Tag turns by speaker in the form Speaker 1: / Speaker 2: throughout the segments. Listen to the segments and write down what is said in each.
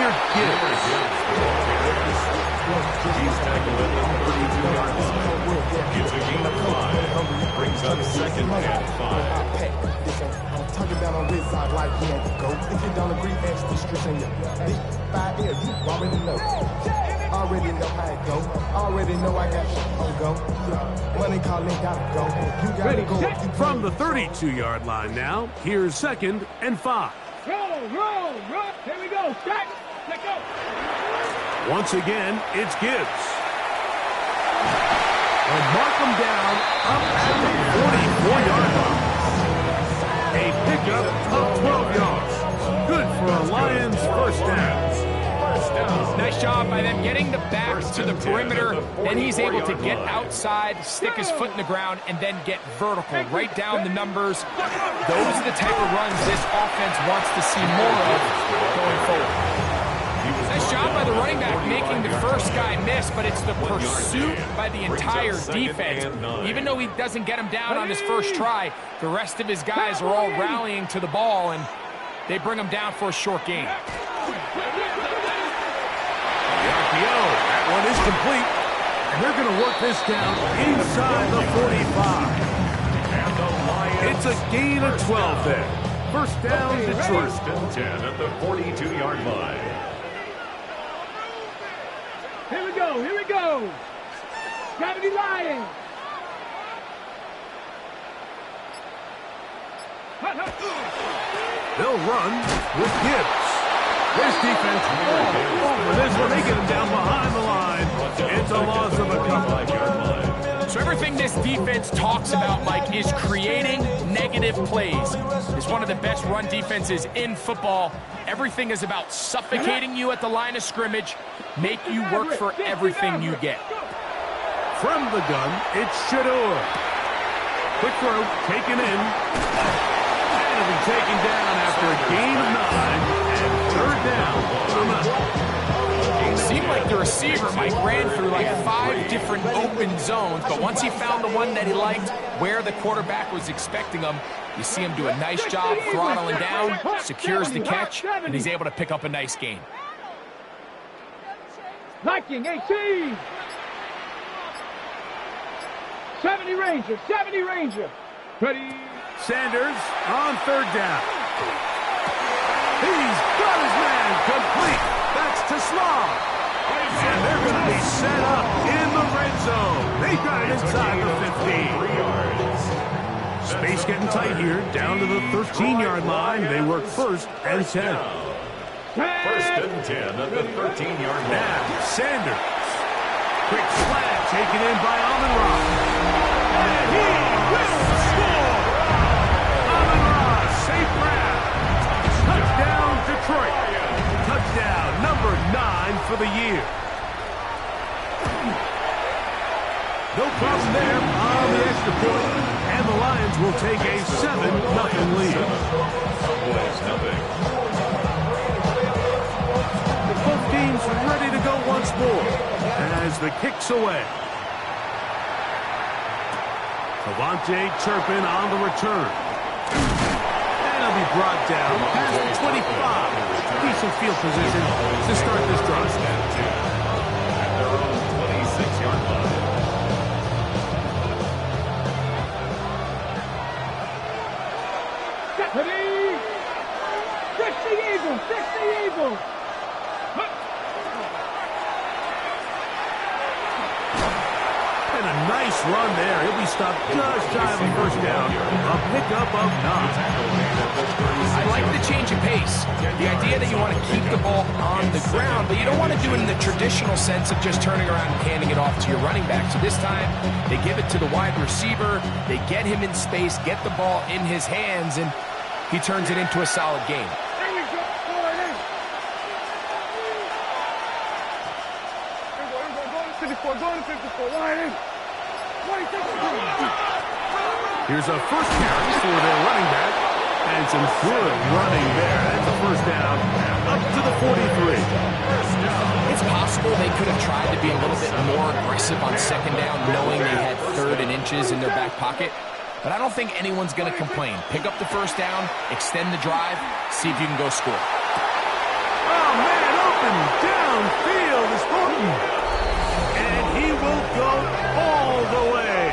Speaker 1: Jahmyr Gibbs.
Speaker 2: He's tackled at the 32-yard line. It's a gain of 5. Brings up second and 5.
Speaker 3: I'm talking down on this side like he had to go. If you don't agree, ask the streets in your big 5 air. You already know. Already know how it go. Already know I got shit on go. Money calling, gotta go. You gotta
Speaker 1: Ready,
Speaker 3: go.
Speaker 1: set. From the 32-yard line now, here's second and 5.
Speaker 4: Roll. Here we go. Set. Let go.
Speaker 1: Once again, it's Gibbs. And mark him down up at the 44-yard line. A pickup of 12 yards. Good for a Lions first down.
Speaker 5: Nice job by them getting the back to the perimeter. Then he's able to get outside, stick his foot in the ground, and then get vertical. Right down the numbers. Those are the type of runs this offense wants to see more of going forward. Nice job by the running back making the first guy miss, but it's the pursuit by the entire defense. Even though he doesn't get him down on his first try, the rest of his guys are all rallying to the ball, and they bring him down for a short gain.
Speaker 1: That one is complete, and they're going to work this down inside the 45. It's a gain of 12 there. First down, Detroit.
Speaker 2: First and 10 at the 42-yard line.
Speaker 4: Here we go. Gravity Lions.
Speaker 1: They'll run with Gibbs. This defense over this one. They get him down behind the line. It's a loss of a couple.
Speaker 5: So everything this defense talks about, Mike, is creating negative plays. It's one of the best run defenses in football. Everything is about suffocating you at the line of scrimmage, make you work for everything you get.
Speaker 1: From the gun, it's Shedeur. Quick throw, taken in. And it'll be taken down after a gain of 9. Third down.
Speaker 5: It seemed like the receiver, Mike, ran through like 5 different open zones, but once he found the one that he liked, where the quarterback was expecting him, you see him do a nice job throttling down, secures the catch, and he's able to pick up a nice gain.
Speaker 4: Liking 18. 70 Ranger. Ready.
Speaker 1: Sanders on third down. He's got his man complete. That's to Slav. And they're going to be set up in the red zone. They got it inside the 15. Space getting tight here. Down to the 13-yard line. They work first and 10.
Speaker 2: First and 10 at the 13-yard line.
Speaker 1: Now, Sanders. Quick slant taken in by Amon-Ra. And he will score. Amon-Ra, safe grab. Touchdown, Detroit. Touchdown, number 9 for the year. No problem there on the extra point. And the Lions will take a 7-0 lead. Both teams ready to go once more as the kick's away. Avante Turpin on the return. And he'll be brought down past the 25. Decent field position to start this drive.
Speaker 2: At their own 26-yard line.
Speaker 4: Ready. 60 Eagles.
Speaker 1: And a nice run there. He'll be stopped just shy of a first down. A pickup of 9.
Speaker 5: I like the change of pace. The idea that you want to keep the ball on the ground, but you don't want to do it in the traditional sense of just turning around and handing it off to your running back. So this time, they give it to the wide receiver. They get him in space, get the ball in his hands, and he turns it into a solid game.
Speaker 4: There we go. Going to 54. Lions. 26.
Speaker 1: Here's a first carry for their running back. And some good running there. That's a first down up to the 43.
Speaker 5: It's possible they could have tried to be a little bit more aggressive on second down, knowing they had 3rd and inches in their back pocket. But I don't think anyone's going to complain. Pick up the first down, extend the drive, see if you can go score.
Speaker 1: Oh, man, open downfield is Thornton. And he will go all the way.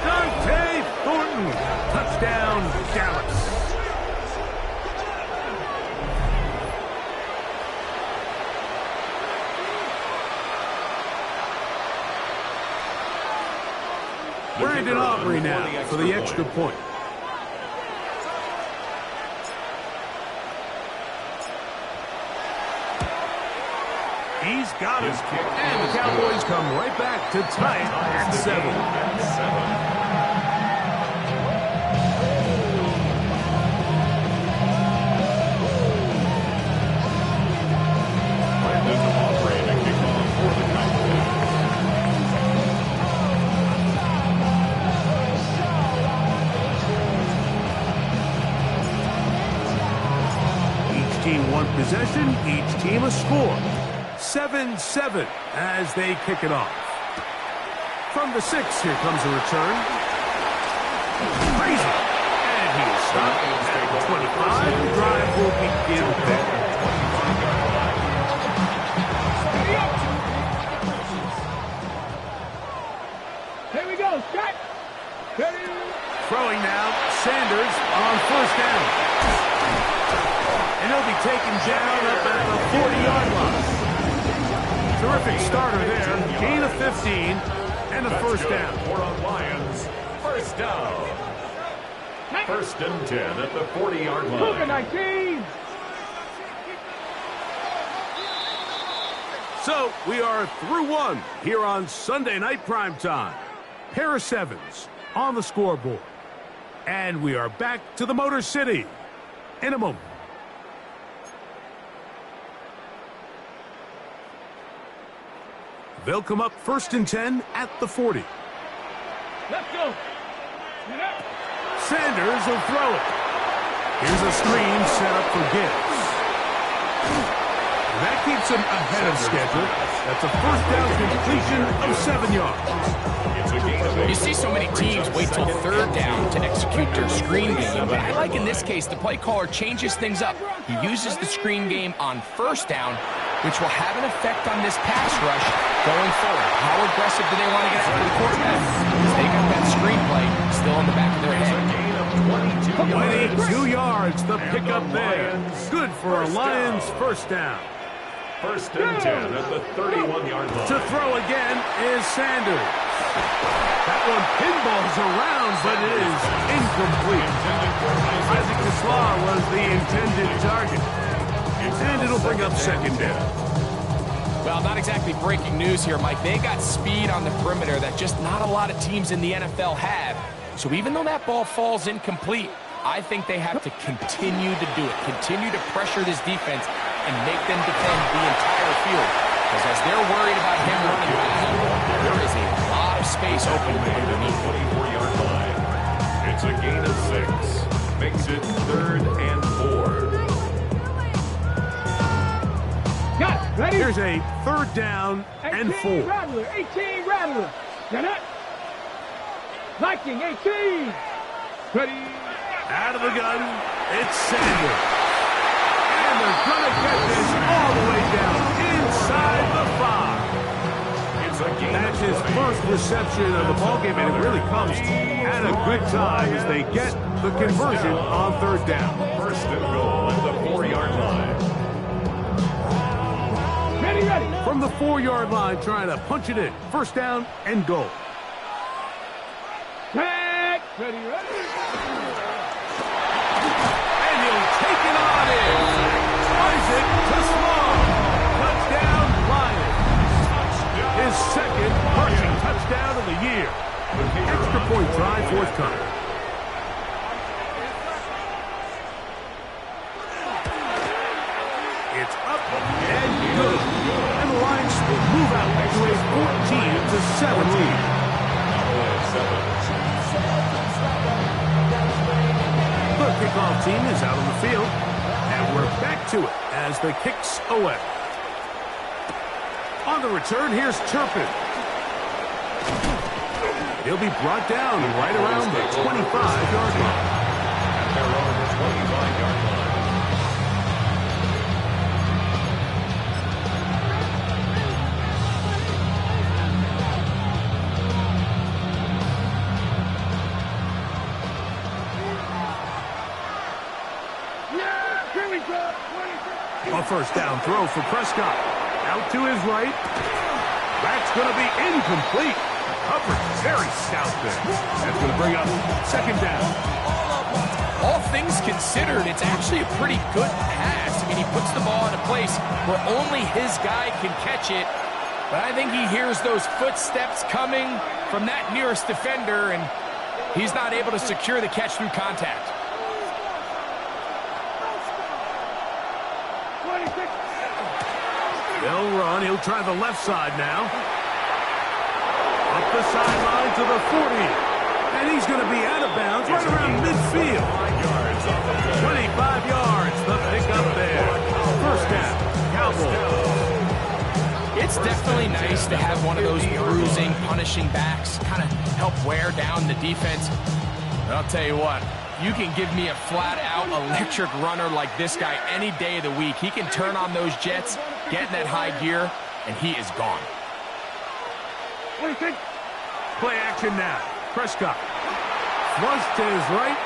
Speaker 1: Dante Thornton. Touchdown, Dallas. Brandon Aubrey now for the extra point. He's got his kick, and the Cowboys come right back to tie it at 7. Each team one possession, each team a score. 7-7 as they kick it off. From the 6, here comes a return. Crazy. And he is stopped at the 25. The drive will begin there.
Speaker 4: Here we go. Strike. Ready.
Speaker 1: Throwing now. Sanders on first down. And he'll be taken down up at the 40-yard line. Terrific starter there. Gain of 15 and a first down.
Speaker 2: For a Lions first down. First and 10 at the 40-yard
Speaker 4: Cougar
Speaker 2: line.
Speaker 4: 19.
Speaker 1: So we are through one here on Sunday Night Primetime. Pair of 7s on the scoreboard. And we are back to the Motor City in a moment. They'll come up first and 10 at the 40.
Speaker 4: Let's go. Get up.
Speaker 1: Sanders will throw it. Here's a screen set up for Gibbs. That keeps him ahead of schedule. That's a first down completion of 7 yards.
Speaker 5: You see so many teams wait till third down to execute their screen game, but I like in this case the play caller changes things up. He uses the screen game on first down, which will have an effect on this pass rush going forward. How aggressive do they want to get after the quarterback? Because they got that screenplay still in the back of their head.
Speaker 1: 22 yards, the pickup there. Good for a Lions first down.
Speaker 2: First and 10 at the 31-yard line.
Speaker 1: To throw again is Sanders. That one pinballs around, but it is incomplete. Isaac Kaslar was the intended target. And it'll bring up second down.
Speaker 5: Well, not exactly breaking news here, Mike. They got speed on the perimeter that just not a lot of teams in the NFL have. So even though that ball falls incomplete, I think they have to continue to do it, continue to pressure this defense and make them defend the entire field. Because as they're worried about him running back, there is a lot of space open underneath.
Speaker 2: 24-yard line. It's a gain of 6. Makes it 3rd and 4.
Speaker 4: Got it. Ready.
Speaker 1: Here's a third down and 4.
Speaker 4: 18 Rattler. 18 Rattler. Get it. Viking 18. Ready.
Speaker 1: Out of the gun, it's Sanders. And they're going to get this all the way down inside the 5.
Speaker 2: It's a gain.
Speaker 1: That's his first reception of the ballgame, and it really comes at a good time as they get the conversion on third down.
Speaker 2: First and goal at the 4-yard line.
Speaker 4: Ready, ready.
Speaker 1: From the 4-yard line, trying to punch it in. First down and goal.
Speaker 4: Tag. Ready, ready.
Speaker 1: And he'll take it on in. Isaac Kaslar. Touchdown, Lions. His second rushing touchdown of the year. Extra point try forthcoming. It's up and good. And the Lions will move out to a 14-7 lead. The kickoff team is out on the field, and we're back to it as the kick's away. On the return, here's Turpin. He'll be brought down right around the 25-yard line.
Speaker 2: At their own 25-yard line.
Speaker 1: A first down throw for Prescott. Out to his right. That's going to be incomplete. Coverage very stout there. That's going to bring up second down.
Speaker 5: All things considered, it's actually a pretty good pass. I mean, he puts the ball in a place where only his guy can catch it. But I think he hears those footsteps coming from that nearest defender, and he's not able to secure the catch through contact.
Speaker 1: They'll run. He'll try the left side now. Up the sideline to the 40. And he's going to be out of bounds right around midfield. 25 yards, the pickup there. First down, Cowboys.
Speaker 5: It's definitely nice to have one of those bruising, punishing backs kind of help wear down the defense. But I'll tell you what, you can give me a flat-out electric runner like this guy any day of the week. He can turn on those jets, get in that high gear, and he is gone.
Speaker 1: What do you think? Play action now. Prescott. Flush to his right.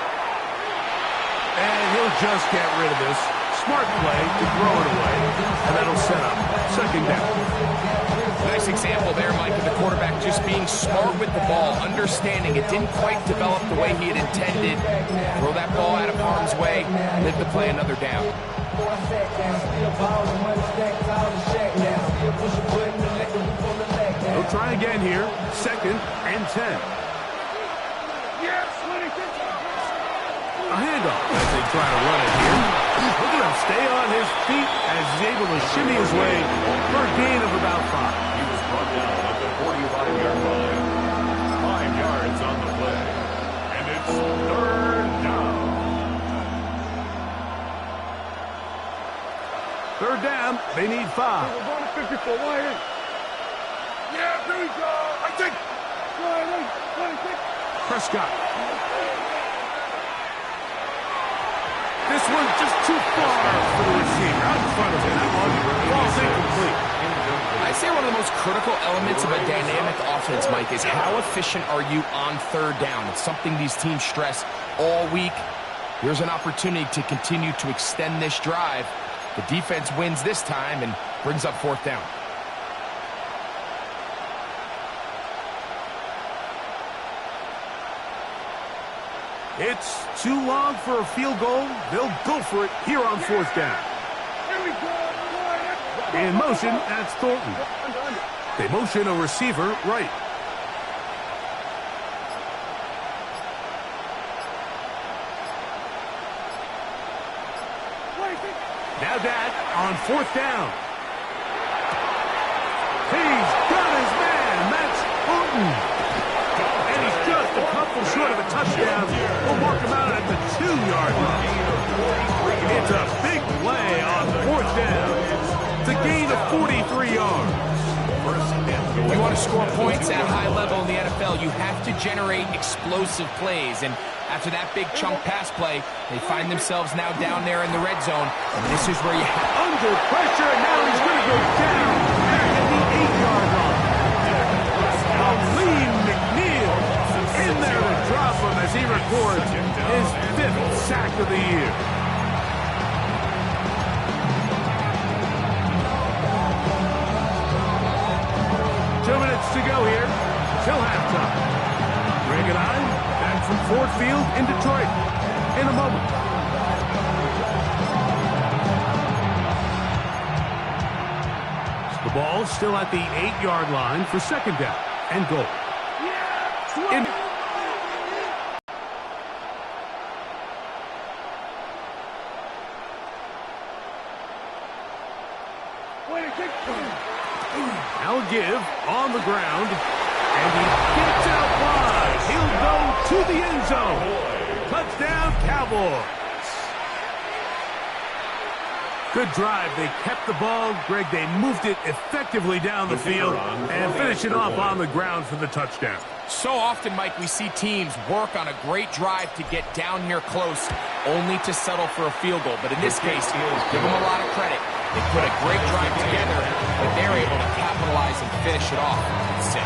Speaker 1: And he'll just get rid of this. Smart play to throw it away. And that'll set up second down.
Speaker 5: Nice example there, Mike, of the quarterback just being smart with the ball, understanding it didn't quite develop the way he had intended. Throw that ball out of harm's way, live to play another down.
Speaker 1: He'll try again here. Second and 10. A handoff as they try to run it here. Look at him stay on his feet as he's able to shimmy his way for a gain of about 5.
Speaker 2: He was brought down at the 45-yard line. 5 yards on the play. And it's third down.
Speaker 1: Third down, they need 5.
Speaker 4: We're going to 54. Wire. Yeah, here we go. I think. 26.
Speaker 1: Prescott. This one's just too far for the receiver. Out in front of him. That one falls incomplete.
Speaker 5: I say one of the most critical elements of a dynamic offense, Mike, is how efficient are you on third down? It's something these teams stress all week. Here's an opportunity to continue to extend this drive. The defense wins this time and brings up fourth down.
Speaker 1: It's too long for a field goal. They'll go for it here on fourth down.
Speaker 4: Here we go.
Speaker 1: In motion, that's Thornton. They motion a receiver right. Now that on fourth down. He's got his man. That's Thornton. And he's just a couple short of a touchdown. We'll mark him out at the 2-yard line. It's a big play on fourth down. It's a gain of 43 yards.
Speaker 5: You want to score points at a high level in the NFL, you have to generate explosive plays. And after that big chunk pass play, they find themselves now down there in the red zone. And this is where you have...
Speaker 1: Under pressure, and now he's going to go down back at the 8-yard line. Lee McNeil in there to drop him as he records his 5th sack of the year. Two minutes to go here till halftime. Greg and I back from Ford Field in Detroit in a moment. The ball still at the 8-yard line for second down and goal. In now a give on the ground, and he gets out wide. He'll go to the end zone. Touchdown, Cowboys. Good drive. They kept the ball. Greg, they moved it effectively down the field and finish it off on the ground for the touchdown.
Speaker 5: So often, Mike, we see teams work on a great drive to get down here close, only to settle for a field goal. But in this case, give them a lot of credit. They put a great drive together, but they're able to capitalize and finish it off at 6.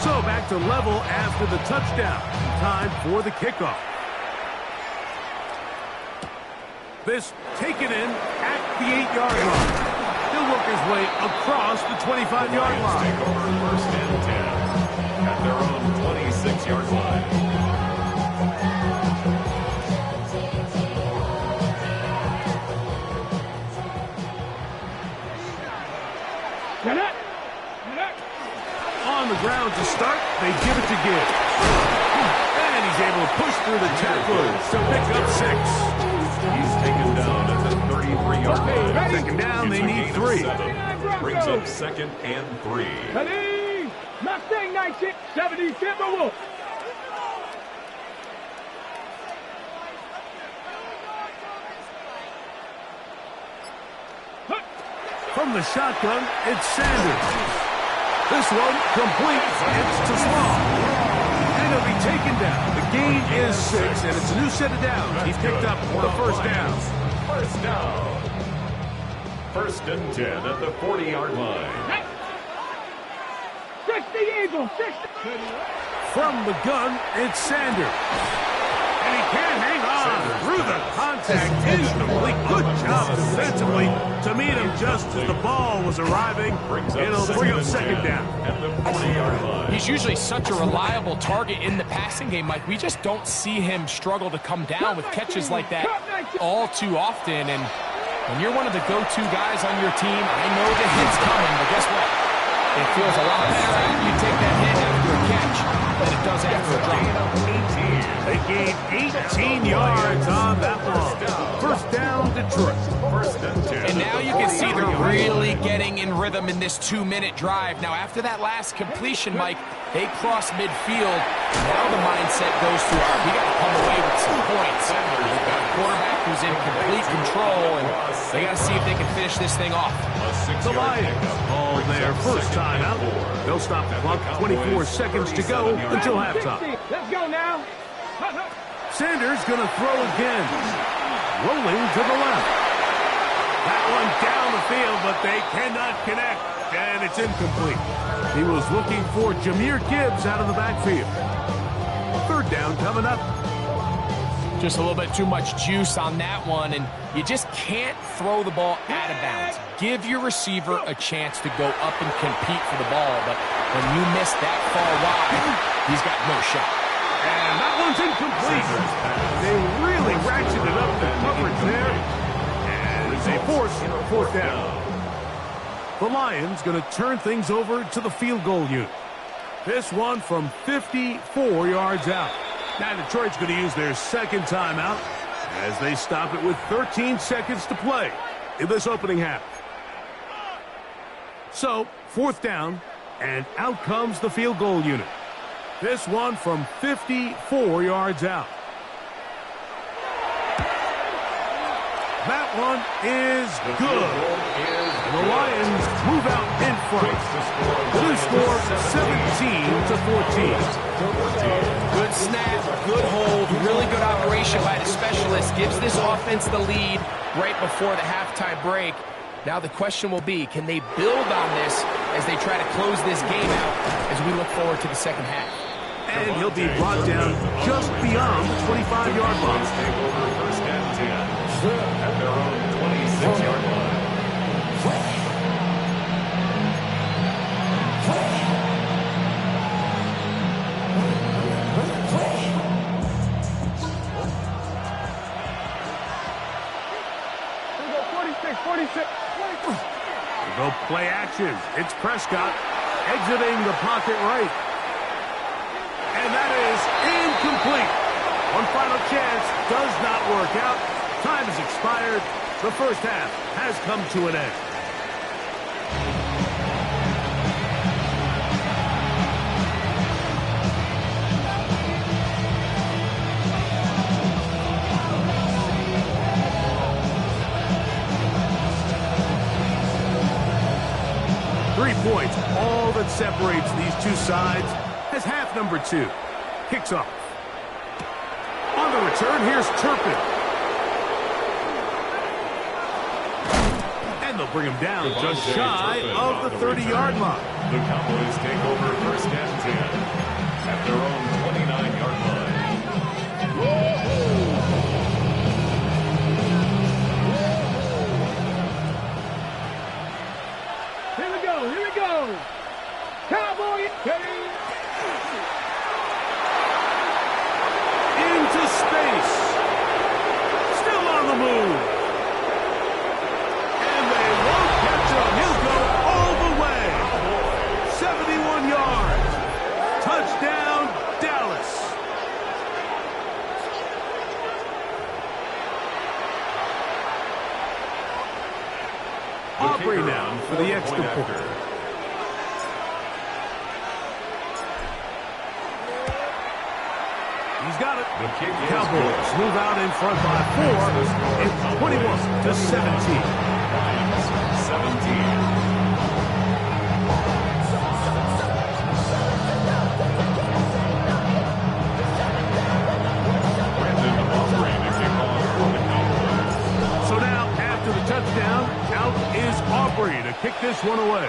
Speaker 1: So back to level after the touchdown. Time for the kickoff. This taken in at the 8-yard line. He'll work his way across the 25-yard line.
Speaker 2: Take over first and 10 at their own 26-yard line.
Speaker 1: On the ground to start, they give it to Gibbs. And he's able to push through the tacklers to pick up 6.
Speaker 2: He's taken down at the 33-yard line.
Speaker 1: Second down, they need 3.
Speaker 2: Brings up second and 3.
Speaker 4: Ready? Mustang 1970 Timberwolves.
Speaker 1: From the shotgun, it's Sanders. This one complete. It's to Small. And he'll be taken down. The gain is 6, and it's a new set of downs. He picked up the first down.
Speaker 2: First down. First and 10 at the 40-yard line.
Speaker 4: 60 Eagles, 60.
Speaker 1: From the gun, it's Sanders. And he can't hang on through the contact. Incomplete. Good job defensively to meet him just as the ball was arriving. It'll bring up second down.
Speaker 2: At the 40-yard line.
Speaker 5: He's usually such a reliable target in the passing game, Mike. We just don't see him struggle to come down with catches like that all too often. And when you're one of the go-to guys on your team, I know the hit's coming, but guess what? It feels a lot better after you take that hit after a catch than it does after a drop.
Speaker 1: They gained 18 yards on that one. First down, Detroit.
Speaker 2: First and 10.
Speaker 5: And now you can see they're really getting in rhythm in this 2-minute drive. Now, after that last completion, Mike, they cross midfield. Now the mindset goes to, all right, we got to come away with some points. They've got a quarterback who's in complete control, and they got to see if they can finish this thing off.
Speaker 1: The Lions call their first time out. They'll stop the clock. 24 seconds to go until halftime.
Speaker 4: Let's go now.
Speaker 1: Sanders going to throw again. Rolling to the left. That one down the field, but they cannot connect. And it's incomplete. He was looking for Jahmyr Gibbs out of the backfield. Third down coming up.
Speaker 5: Just a little bit too much juice on that one, and you just can't throw the ball out of bounds. Give your receiver a chance to go up and compete for the ball, but when you miss that far wide, he's got no shot.
Speaker 1: And that one's incomplete. They really ratcheted up the coverage there. And they force fourth down. The Lions going to turn things over to the field goal unit. This one from 54 yards out. Now Detroit's going to use their second timeout as they stop it with 13 seconds to play in this opening half. So, fourth down, and out comes the field goal unit. This one from 54 yards out. That one is good. And the Lions move out in front. The new score, 17-14.
Speaker 5: Good snap, good hold, really good operation by the specialist. Gives this offense the lead right before the halftime break. Now the question will be, can they build on this as they try to close this game out as we look forward to the second half?
Speaker 1: And he'll be brought down just beyond the 25-yard line.
Speaker 2: Take over first and 10 at their own 26-yard line.
Speaker 1: Go play action. It's Prescott exiting the pocket right. And that is incomplete. One final chance does not work out. Time has expired. The first half has come to an end. Points, all that separates these two sides, as half number 2 kicks off. On the return, here's Turpin. And they'll bring him down just shy of the 30-yard line.
Speaker 2: The Cowboys take over first and 10 at their own 29-yard line.
Speaker 4: go. Here we go. Cowboy.
Speaker 1: Into space. Still on the move. And they won't catch him. He'll go all the way. 71 yards. Touchdown, Dallas. Aubrey now for the extra point. He's got it. The Cowboys move out in front by 4. It's 21 to 17.
Speaker 2: 17.
Speaker 1: So now, after the touchdown, out is Aubrey to kick this one away.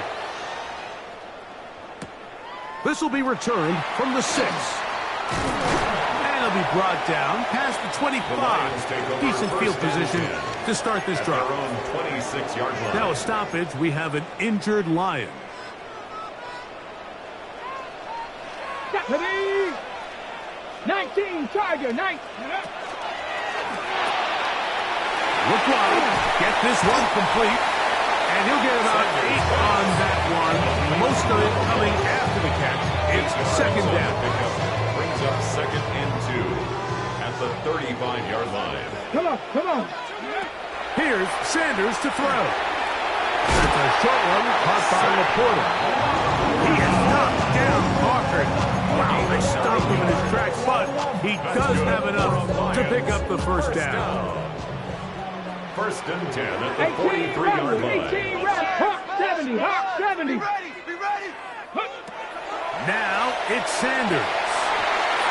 Speaker 1: This will be returned from the 6. And it'll be brought down past the 25. Decent field position to start this drive.
Speaker 2: 26-yard line.
Speaker 1: Now a stoppage, we have an injured Lion.
Speaker 4: Deputy. 19, Charger, 19.
Speaker 1: Look wide, get this one complete, and he'll get about 8 on that one. Most of it coming after the catch. It's second down.
Speaker 2: Brings up 2nd and 2 at the 35-yard line.
Speaker 4: Come on, come on.
Speaker 1: Here's Sanders to throw. That's a short one caught by Laporta. He has knocked down Parker. Wow, they stopped him in his tracks, but he does have enough to pick up the first down.
Speaker 2: 1st and 10 at the 43-yard line.
Speaker 4: 18 reps, Hawk 70, Hawk 70.
Speaker 3: Be ready.
Speaker 1: Now it's Sanders.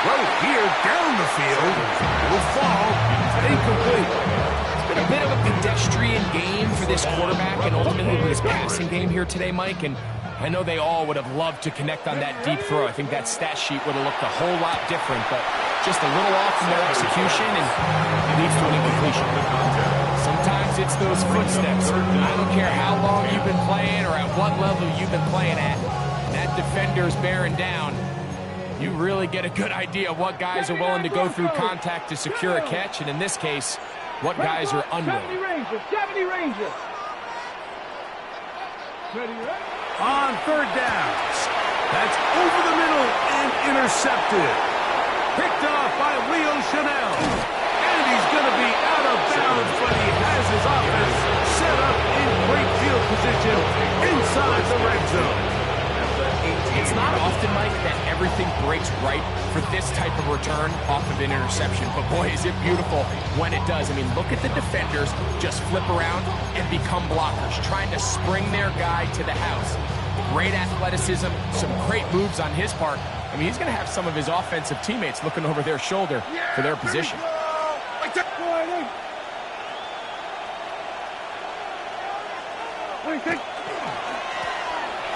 Speaker 1: Throw here down the field. Will fall. Incomplete.
Speaker 5: It's been a bit of a pedestrian game for this quarterback and ultimately this passing game here today, Mike. And I know they all would have loved to connect on that deep throw. I think that stat sheet would have looked a whole lot different, but just a little off in their execution and it leads to an incompletion. Sometimes it's those footsteps. I don't care how long you've been playing or at what level you've been playing at. And that defender's bearing down. You really get a good idea of what guys are willing to go through contact to secure a catch, and in this case, what guys are unwilling.
Speaker 4: 70 Rangers, 70 Rangers.
Speaker 1: On third downs. That's over the middle and intercepted. Picked off by Leo Chanel. And he's going to be out of bounds, but he has his offense set up in great field position inside the red zone.
Speaker 5: It's not often, Mike, that everything breaks right for this type of return off of an interception. But boy, is it beautiful when it does. I mean, look at the defenders just flip around and become blockers, trying to spring their guy to the house. Great athleticism, some great moves on his part. I mean, he's going to have some of his offensive teammates looking over their shoulder for their position.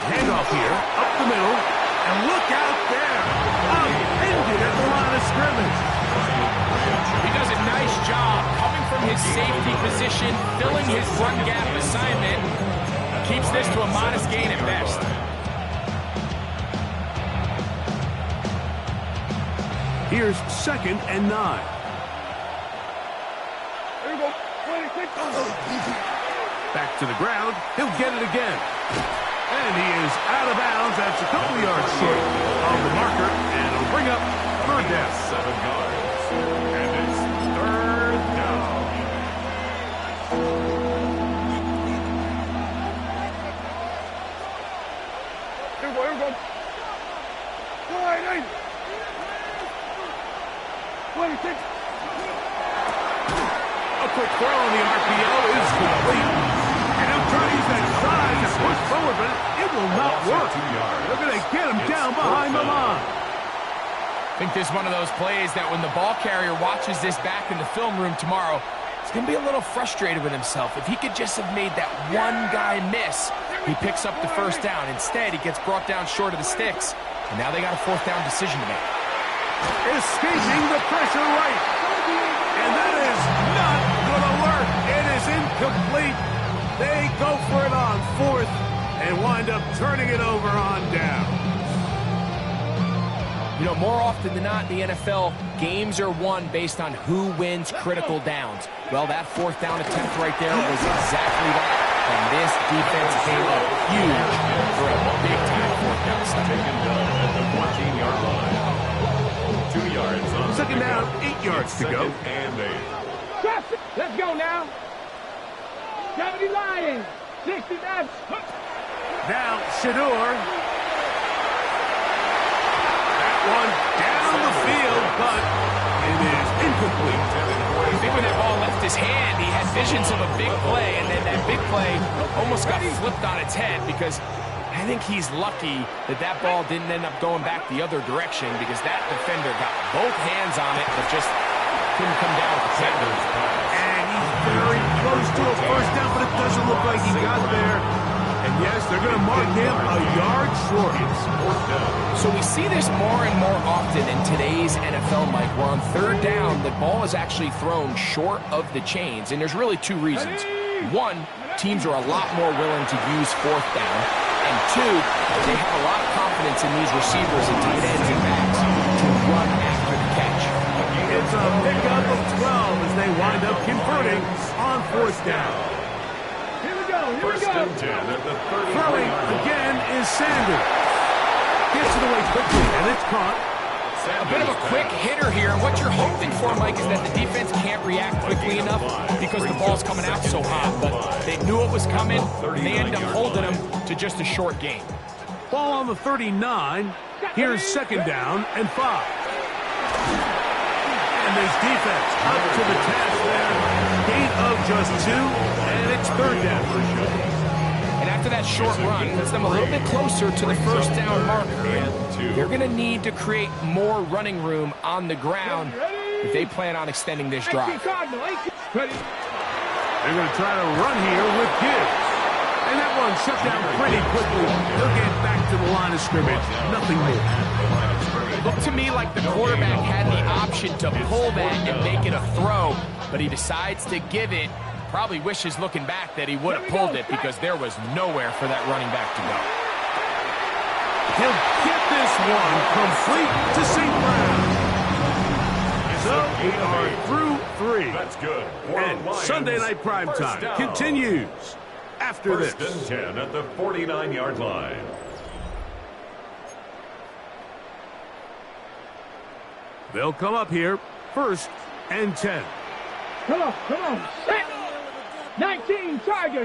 Speaker 1: Handoff here, up the middle, and look out there. Upended at the line of scrimmage.
Speaker 5: He does a nice job coming from his safety position, filling his run gap assignment. Keeps this to a modest gain at best.
Speaker 1: Here's 2nd and 9. Back to the ground. He'll get it again. And he is out of bounds. That's a couple yards short of the marker. And it'll bring up third down.
Speaker 2: 7 yards. And it's 3rd down.
Speaker 4: Here we go. 26.
Speaker 1: A quick throw on the RPO is complete. And he'll try to use that size and push forward, but it will not work. They're going to get him down behind the line.
Speaker 5: I think this is one of those plays that when the ball carrier watches this back in the film room tomorrow, he's going to be a little frustrated with himself. If he could just have made that one guy miss, he picks up the first down. Instead, he gets brought down short of the sticks, and now they got a 4th down decision to make.
Speaker 1: Escaping the pressure right. And that is not going to work. It is incomplete. They go for it on 4th and wind up turning it over on down.
Speaker 5: You know, more often than not in the NFL, games are won based on who wins critical downs. Well, that fourth down attempt right there was exactly that. And this defense came up huge for a big-time fourth down stop.
Speaker 2: Taken down at the 14-yard line. 2 yards on
Speaker 1: Second down, 8 yards to go.
Speaker 2: And 8.
Speaker 4: Let's go now. 70 Lions. 60 Maps.
Speaker 1: Now, Shador. That one down the field, but it is incomplete.
Speaker 5: I think when that ball left his hand, he had visions of a big play, and then that big play almost got flipped on its head because I think he's lucky that that ball didn't end up going back the other direction because that defender got both hands on it but just couldn't come down with the tackle.
Speaker 1: And he's very close to a first down, but it doesn't look like he got there. And yes, they're going to mark him a yard short.
Speaker 5: So we see this more and more often in today's NFL, Mike, where on third down, the ball is actually thrown short of the chains. And there's really two reasons. One, teams are a lot more willing to use fourth down. And two, they have a lot of confidence in these receivers and tight ends and backs to run after the catch.
Speaker 1: It's a pickup of 12 as they wind up converting on fourth down.
Speaker 2: First and 10 at the 30.
Speaker 1: Throwing again is Sanders. Gets it away quickly, and it's caught.
Speaker 5: A bit of a quick hitter here, and what you're hoping for, Mike, is that the defense can't react quickly enough because the ball's coming out so hot. But they knew it was coming, and they end up holding them to just a short gain.
Speaker 1: Ball on the 39. Here's second down and 5. And this defense up to the task there. Gain of just 2, and it's third down.
Speaker 5: And after that short run, puts them a little bit closer to the first down marker. They're going to need to create more running room on the ground if they plan on extending this drive.
Speaker 1: They're going to try to run here with Gibbs. And that one shut down pretty quickly. They'll get back to the line of scrimmage. Nothing more.
Speaker 5: Looked to me like the quarterback had the option to pull that and make it a throw, but he decides to give it. Probably wishes looking back that he would have pulled it because there was nowhere for that running back to go.
Speaker 1: He'll get this one complete to St. Brown. So we are through 3.
Speaker 2: That's good.
Speaker 1: And Sunday Night Primetime continues after this.
Speaker 2: First and 10 at the 49-yard line.
Speaker 1: They'll come up here, first and 10.
Speaker 4: Come on. Set. 19 Tiger.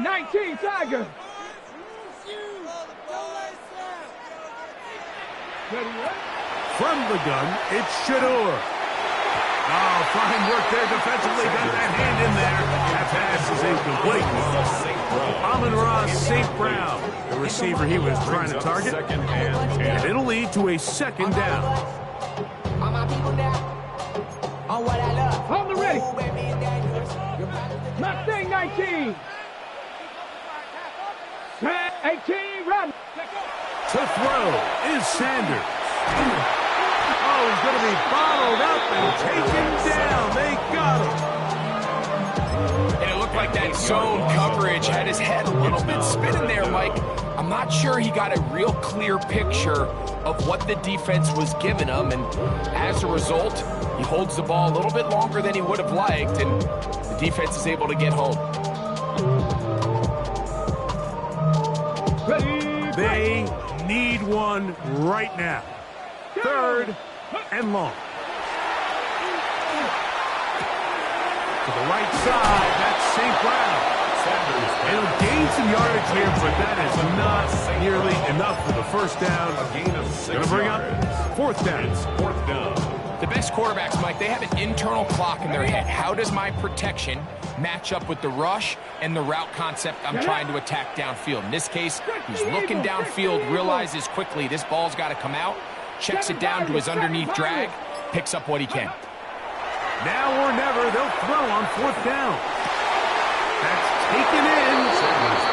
Speaker 1: From the gun, it's Shador. Oh, fine work there defensively. Got that hand in there. That pass is incomplete. Amon-Ra St. Brown, the receiver he was trying to target.
Speaker 2: Second and 10.
Speaker 1: And it'll lead to a second down.
Speaker 6: All my people now. On what I love.
Speaker 4: On the ready.
Speaker 6: Ooh, baby, dangerous.
Speaker 4: Mustang 19. 18, run.
Speaker 1: To throw is Sanders. Oh, he's going to be bottled up and taken down. They got him.
Speaker 5: And it looked like that zone coverage had his head a little bit spinning there, Mike. I'm not sure he got a real clear picture of what the defense was giving him, and as a result, he holds the ball a little bit longer than he would have liked, and the defense is able to get home.
Speaker 1: They need one right now. Third and long. To the right side, that's St. Brown. It'll gain some yardage here, but that is not nearly enough for the first down.
Speaker 2: A gain of 6
Speaker 1: Going to bring up fourth down.
Speaker 2: It's fourth down.
Speaker 5: The best quarterbacks, Mike, they have an internal clock in their head. How does my protection match up with the rush and the route concept I'm trying to attack downfield? In this case, he's looking downfield, realizes quickly this ball's got to come out, checks it down to his underneath drag, picks up what he can.
Speaker 1: Now or never, they'll throw on fourth down. That's taken in,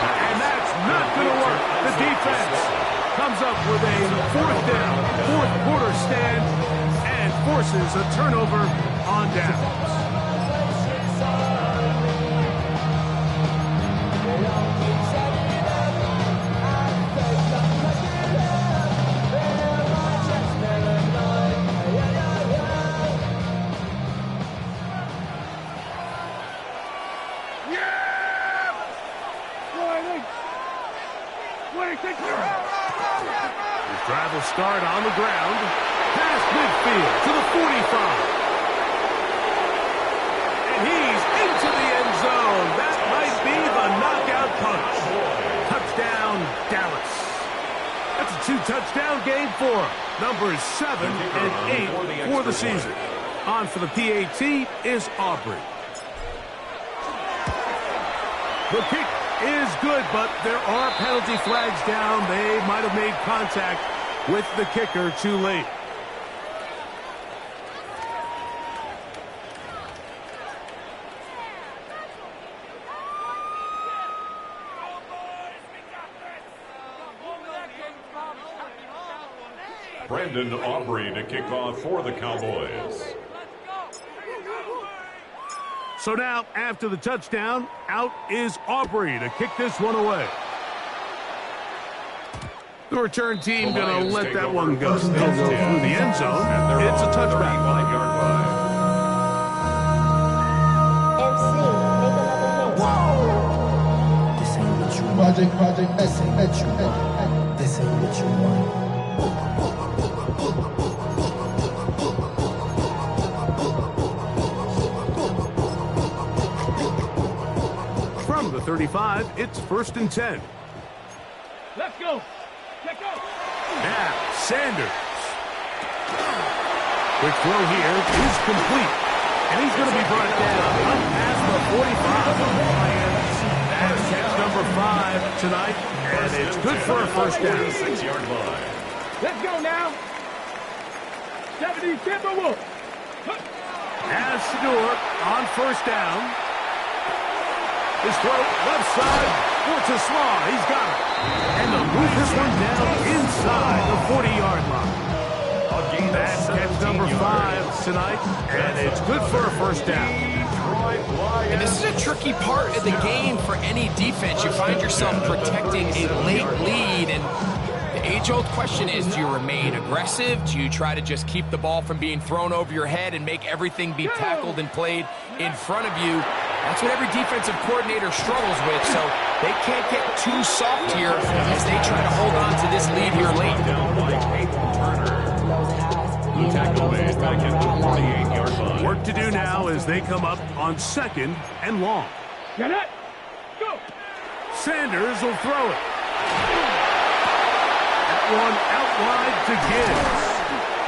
Speaker 1: and that's not going to work. The defense comes up with a fourth down, fourth quarter stand, and forces a turnover on downs. His drive will start on the ground. Past midfield to the 45. And he's into the end zone. That might be the knockout punch. Touchdown, Dallas. That's a 2-touchdown game for him. Numbers 7 and 8 for the season. On for the PAT is Aubrey. The kick is good, but there are penalty flags down. They might have made contact with the kicker too late.
Speaker 2: Brandon Aubrey to kick off for the Cowboys.
Speaker 1: So now, after the touchdown, out is Aubrey to kick this one away. The return team going to let that one go. They'll go through the end zone. It's a touchback.
Speaker 2: 35-yard line.
Speaker 7: This ain't what you want. Project, this ain't what you want. This ain't what you want.
Speaker 1: From the 35, it's 1st and 10.
Speaker 4: Let's go. Let's go.
Speaker 1: Now, Sanders. Quick throw here is complete. And he's going to be brought down up past the 45. That's catch number 5 tonight. And it's good for a first down.
Speaker 2: 6-yard line.
Speaker 4: Let's go now. 70 Timberwolves.
Speaker 1: As Stewart on first down. His throw left side for Slaw. He's got it. And they'll move this one down inside the 40-yard line. That's catch number 5 tonight. And it's good for a first down.
Speaker 5: And this is a tricky part of the game for any defense. You find yourself protecting a late lead, and the age-old question is, do you remain aggressive? Do you try to just keep the ball from being thrown over your head and make everything be tackled and played in front of you? That's what every defensive coordinator struggles with, so they can't get too soft here as they try to hold on to this lead here late.
Speaker 2: The tackle made back at the 48-yard line.
Speaker 1: Work to do now as they come up on 2nd and long.
Speaker 4: Get it. Go.
Speaker 1: Sanders will throw it. That one out wide to Gibbs.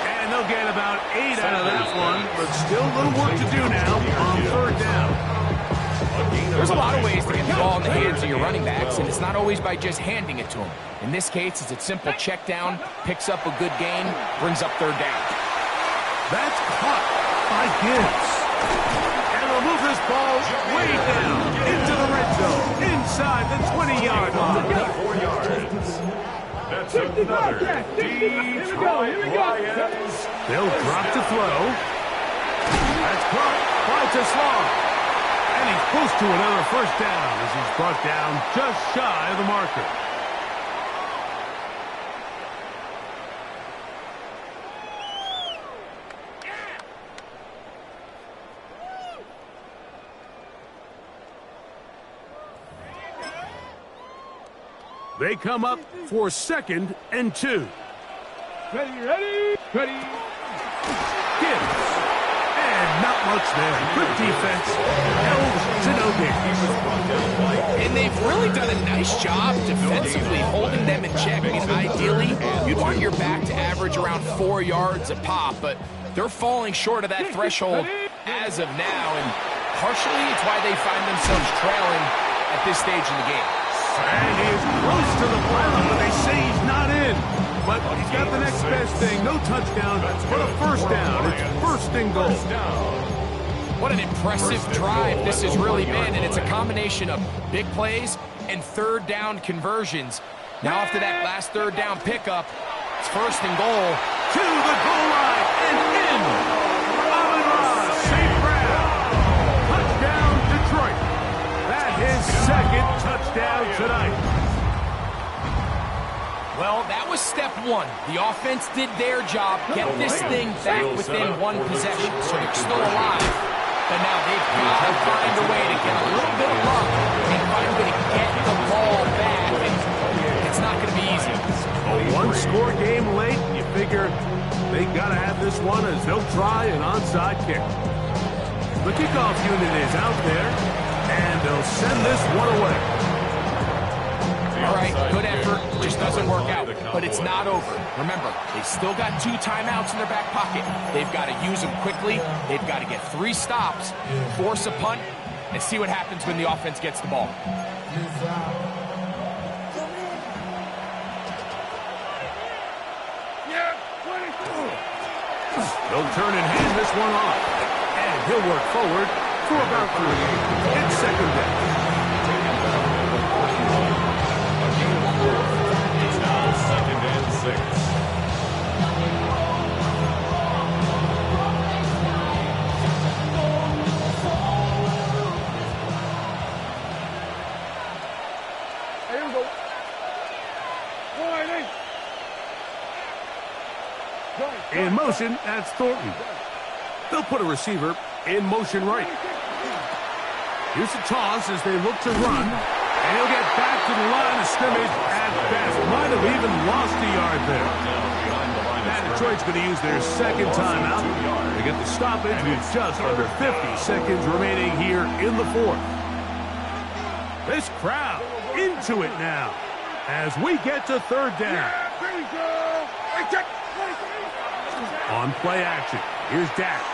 Speaker 1: And they'll get about 8 out of that one, but still a little work to do now on 3rd down.
Speaker 5: There's a lot of ways to get the ball in the hands of your running backs, and it's not always by just handing it to them. In this case, it's a simple check down, picks up a good gain, brings up 3rd down.
Speaker 1: That's caught by Gibbs. And they'll move this ball way down into the red zone, inside the 20-yard line.
Speaker 2: 4 yards. That's another Detroit Lions.
Speaker 1: They'll drop to throw. That's caught by Slaw. And he's close to another first down as he's brought down just shy of the marker. They come up for 2nd and 2.
Speaker 4: Ready.
Speaker 1: Gibbs. And not much there. Good defense. Held to no gain.
Speaker 5: And they've really done a nice job defensively holding them in check. I mean, ideally, you'd want your back to average around 4 yards a pop, but they're falling short of that threshold as of now, and partially it's why they find themselves trailing at this stage in the game.
Speaker 1: And he is close to the pylon, but they say he's not in. But he's got the next best thing. No touchdown, but a first down. It's 1st and goal.
Speaker 5: What an impressive drive this has really been, and it's a combination of big plays and 3rd down conversions. Now after that last 3rd down pickup, it's 1st and goal.
Speaker 1: To the goal line and in. Amon-Ra, St. Brown. Touchdown, Detroit. That is 2nd touchdown tonight.
Speaker 5: Well, that was step 1. The offense did their job, get this thing back within 1 possession, so they're still alive. But now they've got to find a way to get a little bit of luck and find a way to get the ball back. And it's not going
Speaker 1: game late, you figure they got to have this one as they'll try an onside kick. The kickoff unit is out there, and they'll send this one away.
Speaker 5: All right, good effort, just doesn't work out, but it's not over. Remember, they've still got 2 timeouts in their back pocket. They've got to use them quickly. They've got to get 3 stops, force a punt, and see what happens when the offense gets the ball.
Speaker 1: They'll turn and hand this one off. And he'll work forward for about 3. It's second down.
Speaker 2: It's now 2nd and 6.
Speaker 4: Here we go.
Speaker 1: In motion, that's Thornton. They'll put a receiver in motion right. Here's a toss as they look to run. And he'll get back to the line of scrimmage at best. Might have even lost a yard there. Now Detroit's going to use their second timeout. They get the stoppage with just under 50 seconds remaining here in the 4th. This crowd into it now as we get to 3rd down. On play action, here's Dak.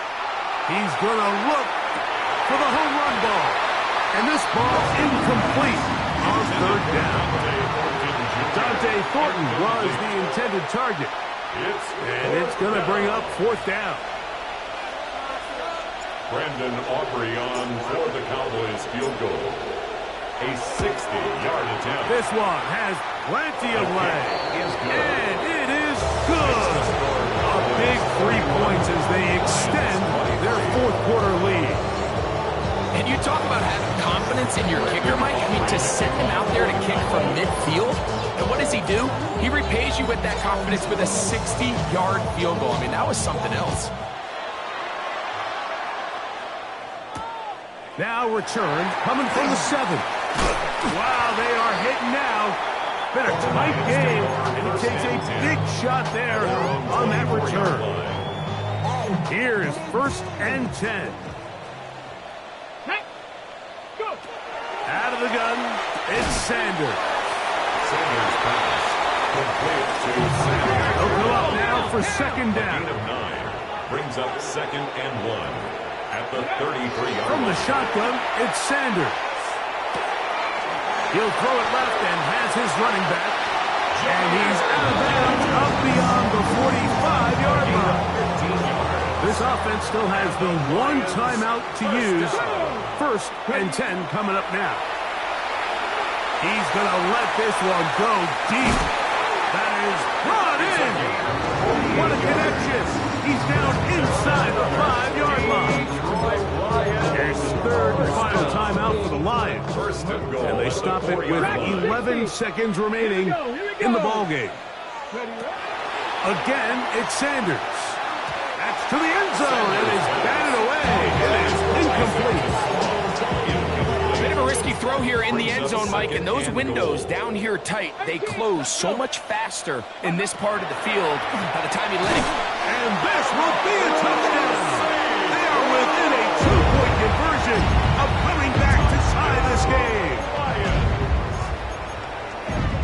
Speaker 1: He's going to look for the home run ball. And this ball incomplete on 3rd down. Dante Thornton was the intended target. And it's going to bring up 4th down.
Speaker 2: Brandon Aubrey on for the Cowboys field goal. A 60-yard attempt.
Speaker 1: This one has plenty of leg. And it is good. A big 3 points as they extend their 4th quarter lead.
Speaker 5: And you talk about having confidence in your kicker, Mike. I mean, to send him out there to kick from midfield, and what does he do? He repays you with that confidence with a 60-yard field goal. I mean, that was something else.
Speaker 1: Now return coming from the 7. Wow, they are hitting now. Been a tight game, and he takes a big shot there on that return. Here is 1st and 10. Out of the gun, it's Sanders.
Speaker 2: Sanders pass. Complete to Sanders.
Speaker 1: They'll go up now for 2nd down.
Speaker 2: Gain of 9. Brings up 2nd and 1. At the 33-yard
Speaker 1: From the shotgun, it's Sanders. He'll throw it left and has his running back. And he's out of bounds up beyond the 45-yard line. This offense still has the 1 timeout to use. 1st and 10 coming up now. He's going to let this one go deep. That is brought in. What a connection. He's down inside the 5-yard line. Here's the 3rd and final timeout for the Lions. And they stop it with 11 seconds remaining in the ballgame. Again, it's Sanders. That's to the end zone. It is batted away. It is incomplete.
Speaker 5: Bit of a risky throw here in the end zone, Mike, and those windows down here tight, they close so much faster in this part of the field by the time you let it.
Speaker 1: And this will be a touchdown. They are within a 2-point conversion of coming back to tie this game.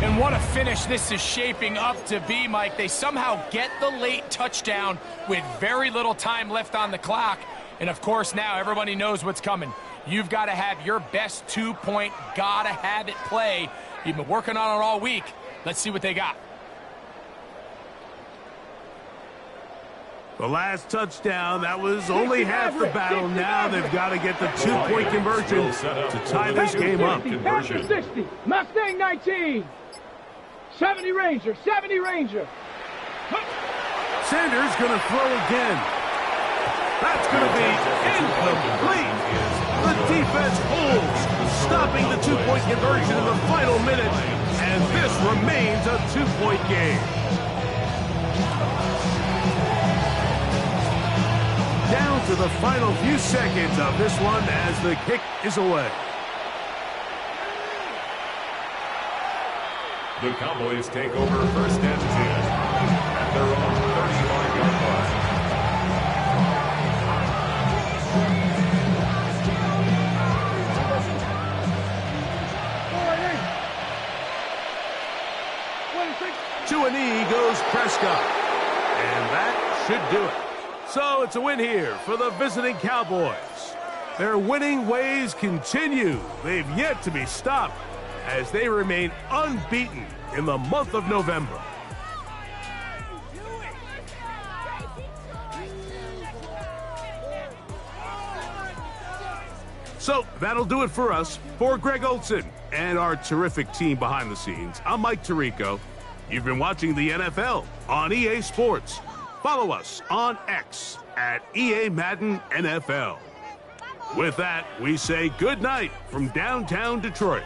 Speaker 5: And what a finish this is shaping up to be, Mike. They somehow get the late touchdown with very little time left on the clock. And, of course, now everybody knows what's coming. You've got to have your best 2-point, gotta have it play. You've been working on it all week. Let's see what they got.
Speaker 1: The last touchdown, that was only half the battle. Now they've got to get the 2-point conversion to tie this game up.
Speaker 4: After 60, Mustang 19. 70 Ranger, 70 Ranger.
Speaker 1: Sanders going to throw again. That's going to be incomplete. The defense holds, stopping the 2-point conversion in the final minute, and this remains a 2-point game. Down to the final few seconds of this one as the kick is away.
Speaker 2: The Cowboys take over 1st and 10. their own 35-yard line.
Speaker 1: To a knee goes Prescott. And that should do it. So it's a win here for the visiting Cowboys. Their winning ways continue. They've yet to be stopped as they remain unbeaten in the month of November. So that'll do it for us. For Greg Olsen and our terrific team behind the scenes, I'm Mike Tirico. You've been watching the NFL on EA Sports. Follow us on X at EA Madden NFL. With that, we say good night from downtown Detroit.